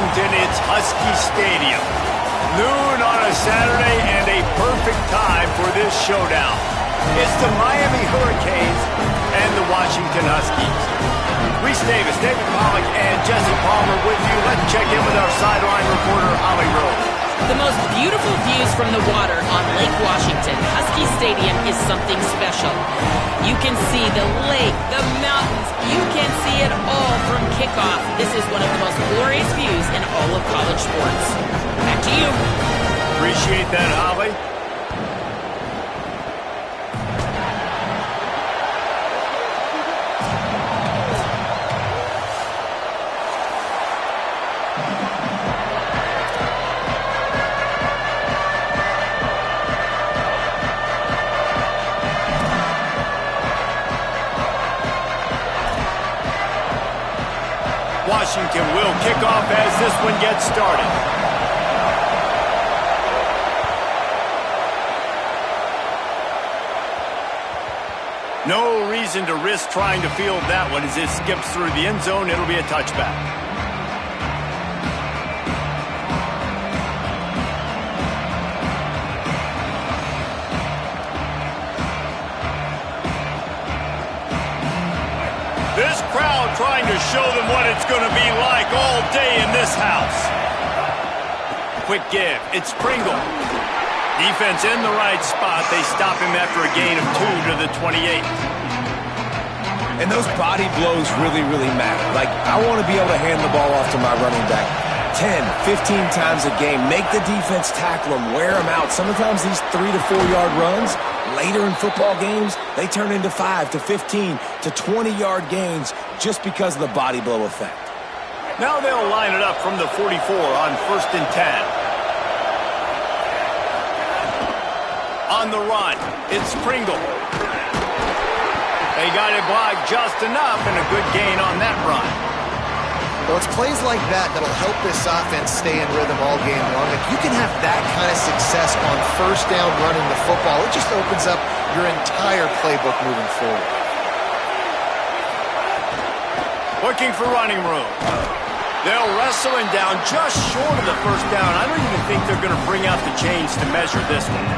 Washington, it's Husky Stadium. Noon on a Saturday and a perfect time for this showdown. It's the Miami Hurricanes and the Washington Huskies. Reese Davis, David Pollack, and Jesse Palmer with you. Let's check in with our sideline reporter, Holly Rose. The most beautiful views from the water on Lake Washington. Husky Stadium is something special. You can see the lake, the mountains. You can see it all from kickoff. This is one of the most glorious views in all of college sports. Back to you. Appreciate that, Holly. Washington will kick off as this one gets started. No reason to risk trying to field that one as it skips through the end zone. It'll be a touchback. This crowd trying to show them what it's going to be like all day in this house. Quick give. It's Pringle. Defense in the right spot. They stop him after a gain of 2 to the 28. And those body blows really, really matter. Like, I want to be able to hand the ball off to my running back 10, 15 times a game. Make the defense tackle him, wear him out. Sometimes these 3 to 4 yard runs, later in football games, they turn into 5 to 15 to 20 yard gains just because of the body blow effect. Now they'll line it up from the 44 on 1st and 10. On the run, it's Pringle. They got it blocked just enough and a good gain on that run. Well, it's plays like that that'll help this offense stay in rhythm all game long. If you can have that kind of success on 1st down running the football, it just opens up your entire playbook moving forward. Looking for running room. They'll wrestle him down just short of the 1st down. I don't even think they're going to bring out the chains to measure this one.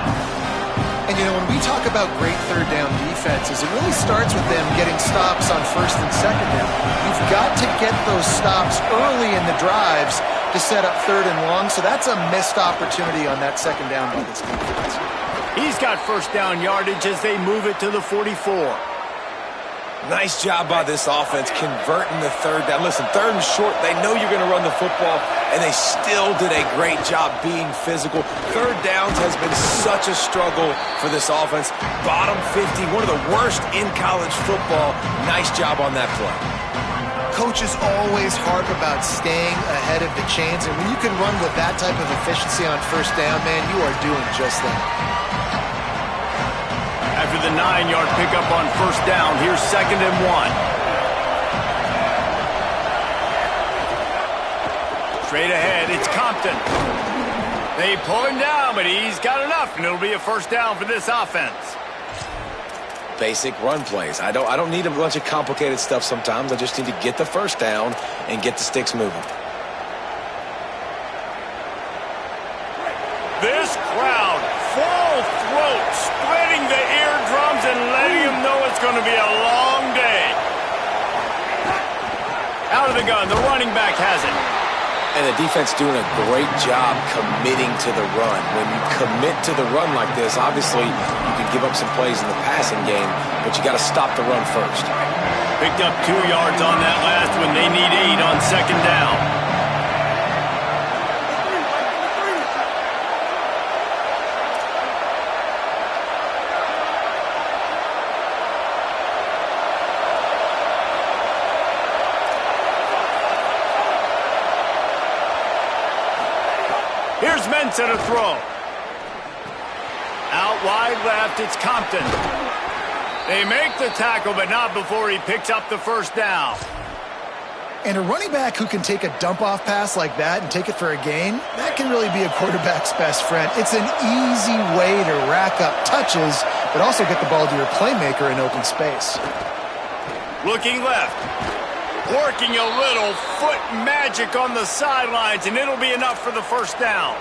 And, you know, when we talk about great 3rd down defenses, it really starts with them getting stops on 1st and 2nd down. You've got to get those stops early in the drives to set up 3rd and long, so that's a missed opportunity on that 2nd down by this defense. He's got 1st down yardage as they move it to the 44. Nice job by this offense converting the 3rd down. Listen, 3rd and short, they know you're going to run the football, and they still did a great job being physical. 3rd downs has been such a struggle for this offense. Bottom 50, one of the worst in college football. Nice job on that play. Coaches always harp about staying ahead of the chains, and when you can run with that type of efficiency on 1st down, man, you are doing just that. After the 9-yard pickup on 1st down, here's 2nd and 1. Straight ahead, it's Compton. They pull him down, but he's got enough, and it'll be a 1st down for this offense. Basic run plays. I don't need a bunch of complicated stuff sometimes. I just need to get the 1st down and get the sticks moving. This crowd, full throat, splitting the eardrums and letting them know it's going to be a long day. Out of the gun, the running back has it. And the defense doing a great job committing to the run. When you commit to the run like this, obviously you can give up some plays in the passing game, but you got to stop the run first. Picked up 2 yards on that last one. They need 8 on 2nd down. Here's Mensah to throw. Out wide left, it's Compton. They make the tackle, but not before he picks up the 1st down. And a running back who can take a dump-off pass like that and take it for a gain, that can really be a quarterback's best friend. It's an easy way to rack up touches, but also get the ball to your playmaker in open space. Looking left. working a little foot magic on the sidelines, and it'll be enough for the first down.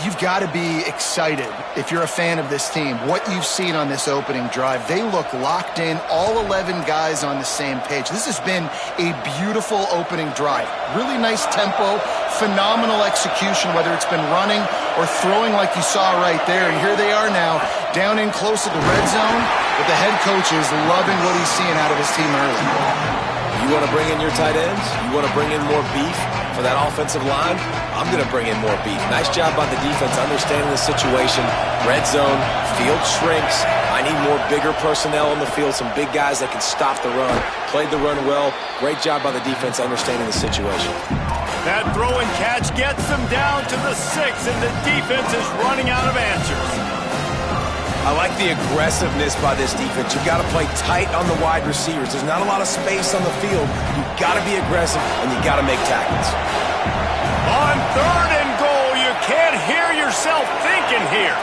You've got to be excited if you're a fan of this team. What you've seen on this opening drive, they look locked in, all 11 guys on the same page. This has been a beautiful opening drive. Really nice tempo, phenomenal execution, whether it's been running or throwing like you saw right there. And here they are now, down in close to the red zone, but the head coach is loving what he's seeing out of his team early. You want to bring in your tight ends? You want to bring in more beef for that offensive line? I'm going to bring in more beef. Nice job by the defense understanding the situation. Red zone, field shrinks. I need more bigger personnel on the field, some big guys that can stop the run. Played the run well. Great job by the defense understanding the situation. That throw and catch gets them down to the 6, and the defense is running out of answers. I like the aggressiveness by this defense. You got to play tight on the wide receivers. There's not a lot of space on the field. You got to be aggressive, and you got to make tackles. On 3rd and goal, you can't hear yourself thinking here.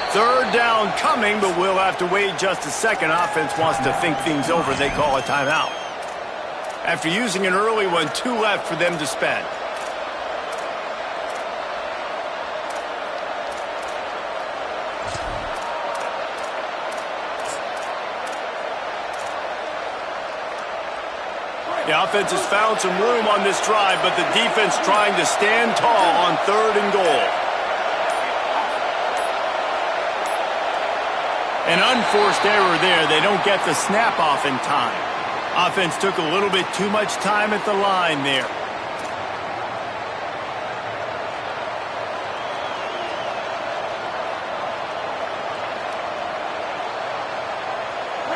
Third down coming, but we'll have to wait just a second. Offense wants to think things over. They call a timeout. After using an early one, 2 left for them to spend. The offense has found some room on this drive, but the defense trying to stand tall on 3rd and goal. An unforced error there. They don't get the snap off in time. Offense took a little bit too much time at the line there.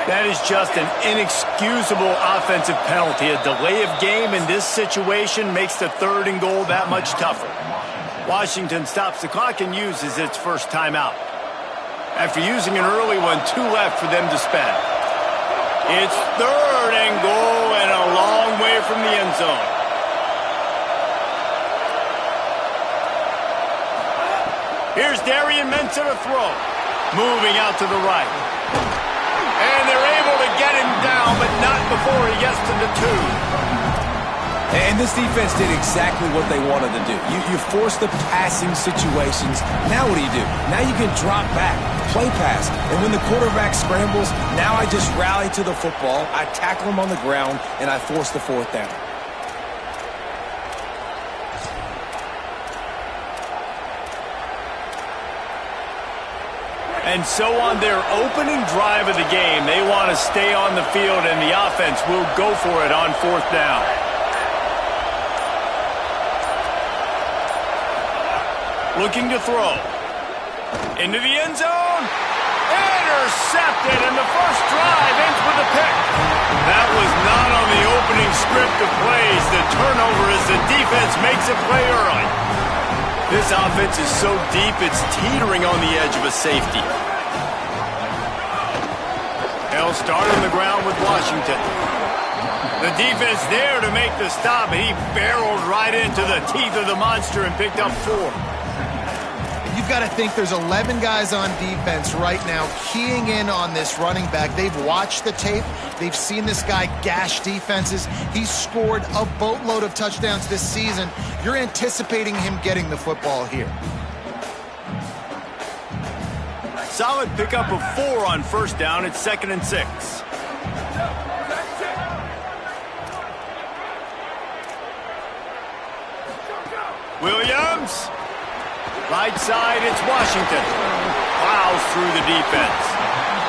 That is just an inexcusable offensive penalty. A delay of game in this situation makes the 3rd and goal that much tougher. Washington stops the clock and uses its first timeout. After using an early one, 2 left for them to spend. It's 3rd and goal and a long way from the end zone. Here's Darian Mensah to throw. Moving out to the right. And they're able to get him down, but not before he gets to the 2. And this defense did exactly what they wanted to do. You force the passing situations. Now what do? Now you can drop back, play pass. And when the quarterback scrambles, now I just rally to the football, I tackle him on the ground, and I force the 4th down. And so on their opening drive of the game, they want to stay on the field, and the offense will go for it on 4th down. Looking to throw. Into the end zone. Intercepted, and the first drive ends with a pick. That was not on the opening script of plays. The turnover as the defense makes a play early. This offense is so deep, it's teetering on the edge of a safety. They'll start on the ground with Washington. The defense there to make the stop, and he barreled right into the teeth of the monster and picked up 4. You've got to think there's 11 guys on defense right now keying in on this running back. They've watched the tape. They've seen this guy gash defenses. He's scored a boatload of touchdowns this season. You're anticipating him getting the football here. Solid pickup of 4 on 1st down. It's 2nd and 6. Williams. Right side, it's Washington. Plows through the defense.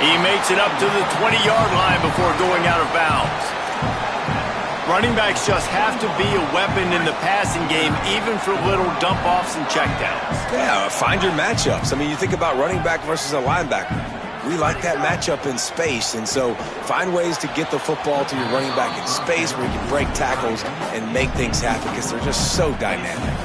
He makes it up to the 20-yard line before going out of bounds. Running backs just have to be a weapon in the passing game, even for little dump-offs and checkdowns. Yeah, find your matchups. I mean, you think about running back versus a linebacker. We like that matchup in space, and so find ways to get the football to your running back in space where you can break tackles and make things happen because they're just so dynamic.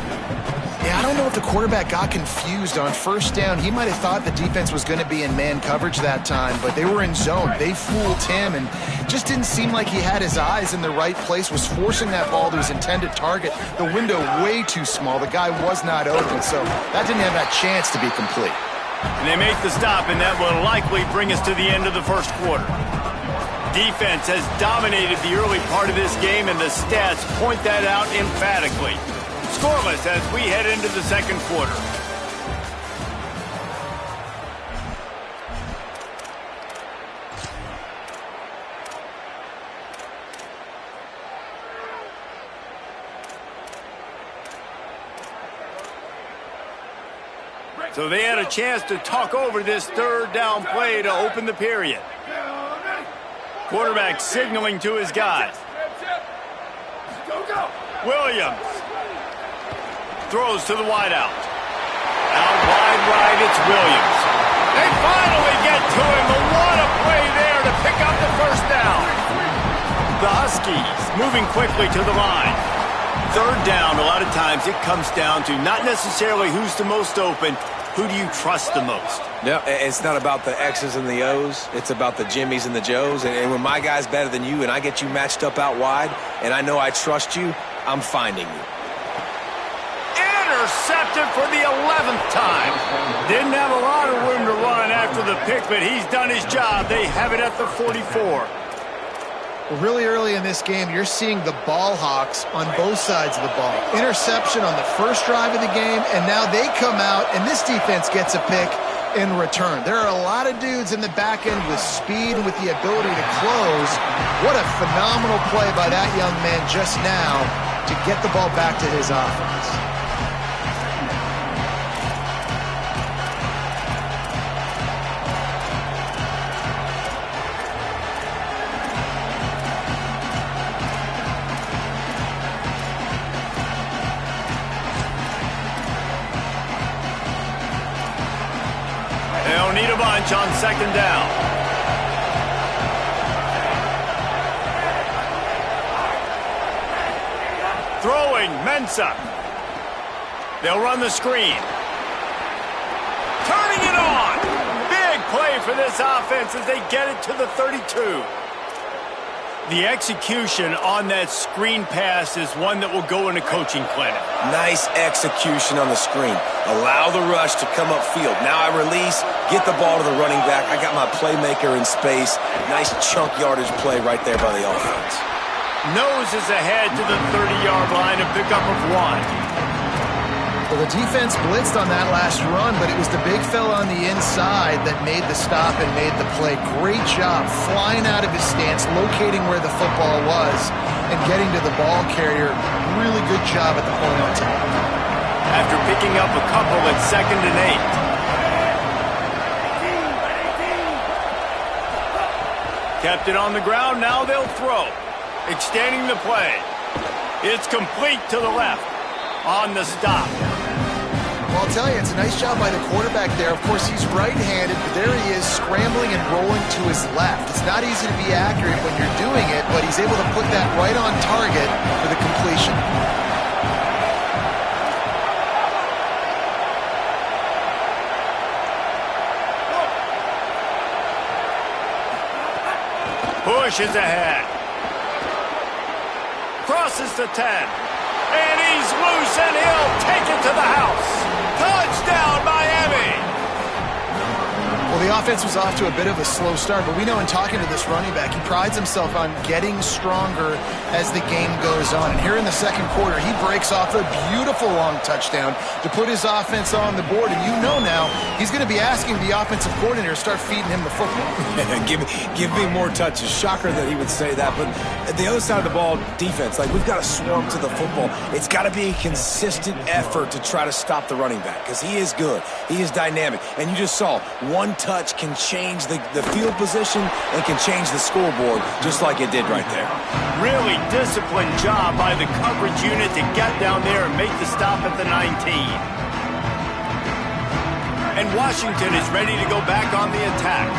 Yeah, I don't know if the quarterback got confused on 1st down. He might have thought the defense was going to be in man coverage that time, but they were in zone. They fooled him and just didn't seem like he had his eyes in the right place, was forcing that ball to his intended target. The window way too small. The guy was not open, so that didn't have that chance to be complete. And they make the stop, and that will likely bring us to the end of the first quarter. Defense has dominated the early part of this game, and the stats point that out emphatically. Scoreless as we head into the second quarter. So they had a chance to talk over this third down play to open the period. Quarterback signaling to his guys. Williams throws to the wideout. Out wide right, it's Williams. They finally get to him, but what a play there to pick up the first down. The Huskies moving quickly to the line. Third down, a lot of times it comes down to not necessarily who's the most open, who do you trust the most? No, it's not about the X's and the O's. It's about the Jimmies and the Joes. And when my guy's better than you and I get you matched up out wide and I know I trust you, I'm finding you. Intercepted for the 11th time. Didn't have a lot of room to run after the pick, but he's done his job. They have it at the 44. Well, really early in this game, you're seeing the ball hawks on both sides of the ball. Interception on the first drive of the game, and now they come out, and this defense gets a pick in return. There are a lot of dudes in the back end with speed and with the ability to close. What a phenomenal play by that young man just now to get the ball back to his offense. Need a bunch on second down. Throwing, Mensah. They'll run the screen. Turning it on. Big play for this offense as they get it to the 32. The execution on that screen pass is one that will go in a coaching clinic. Nice execution on the screen. Allow the rush to come upfield. Now I release, get the ball to the running back. I got my playmaker in space. Nice chunk yardage play right there by the offense. Noses ahead to the 30-yard line, a pickup of 1. Well, the defense blitzed on that last run, but it was the big fella on the inside that made the stop and made the play. Great job flying out of his stance, locating where the football was, and getting to the ball carrier. Really good job at the point on top. After picking up a couple at 2nd and 8. Kept it on the ground, now they'll throw. Extending the play. It's complete to the left on the stop. Well, I'll tell you, it's a nice job by the quarterback there. Of course, he's right-handed, but there he is scrambling and rolling to his left. It's not easy to be accurate when you're doing it, but he's able to put that right on target for the completion. Pushes ahead. Crosses the 10. And he's loose, and he'll take it to the house. Touchdown, Miami! Well, the offense was off to a bit of a slow start, but we know in talking to this running back, he prides himself on getting stronger as the game goes on. And here in the second quarter, he breaks off a beautiful long touchdown to put his offense on the board. And you know now he's going to be asking the offensive coordinator to start feeding him the football. give me more touches. Shocker that he would say that. But at the other side of the ball, defense, like we've got to swarm to the football. It's got to be a consistent effort to try to stop the running back because he is good. He is dynamic. And you just saw one touch can change the field position and can change the scoreboard just like it did right there. Really disciplined job by the coverage unit to get down there and make the stop at the 19. And Washington is ready to go back on the attack.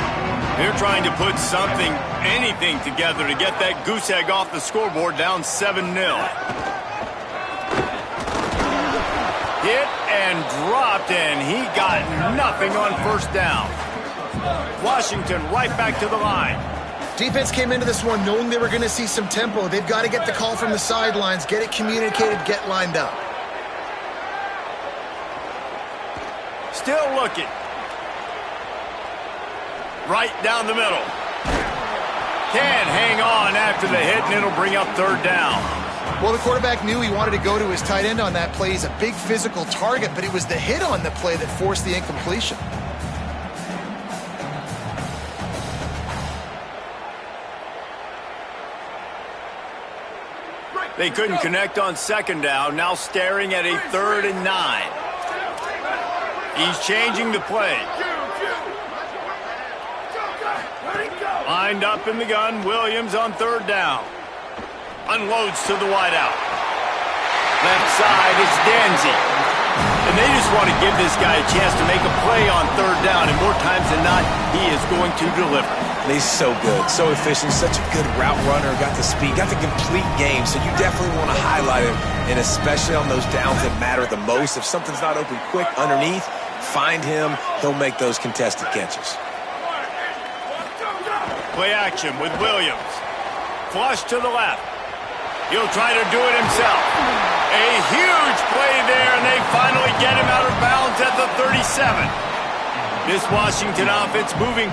They're trying to put something, anything together to get that goose egg off the scoreboard down 7-0. Hit and dropped, and he got nothing on first down. Washington right back to the line. Defense came into this one knowing they were going to see some tempo. They've got to get the call from the sidelines, get it communicated, get lined up. Still looking. right down the middle. Can't hang on after the hit, and it'll bring up third down. Well, the quarterback knew he wanted to go to his tight end on that play. He's a big physical target, but it was the hit on the play that forced the incompletion. They couldn't connect on second down, now staring at a 3rd and 9. He's changing the play. Lined up in the gun, Williams on 3rd down. Unloads to the wideout. Left side, it's Danzy. And they just want to give this guy a chance to make a play on 3rd down, and more times than not, he is going to deliver. And he's so good, so efficient, such a good route runner, got the speed, got the complete game, so you definitely want to highlight him, and especially on those downs that matter the most. If something's not open quick underneath, find him, he'll make those contested catches. Play action with Williams. Flush to the left. He'll try to do it himself. A huge play there, and they finally get him out of bounds at the 37. This Washington offense moving